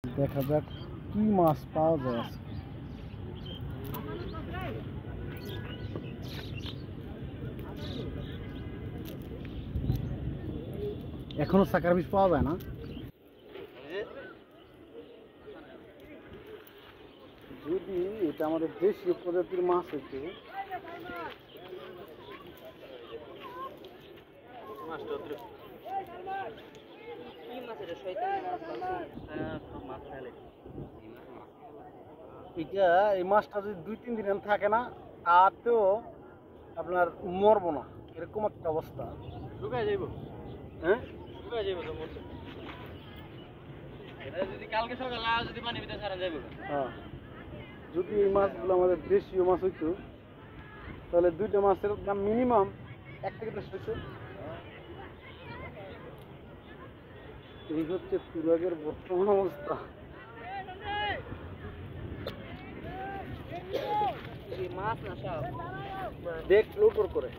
দেখা যাক কি মাছ পাওয়া যায় আজকে। এখনো সাকার পিস পাওয়া যায় না। যদি এটা আমাদের দেশীয় প্রজাতির মাছ হইতো, এটা এই মাছটা যদি 2-3 দিন থাকে না তাতেও আপনার মরবো না, এরকম একটা অবস্থা। শুকায় যাইব, হ্যাঁ শুকায় যাইব তো মরতে। এটা যদি কালকে সকালে যদি পানি ভিতরে ছাড়া যাইব। হ্যাঁ, যদি এই মাছগুলো আমাদের দেশীয় মাছ হইতো তাহলে 2টা মাছের দাম মিনিমাম 1 থেকে 10 হইতো। এই হচ্ছে তুরাগের বর্তমান অবস্থা। মাছ না সব দেখ লোটোর করে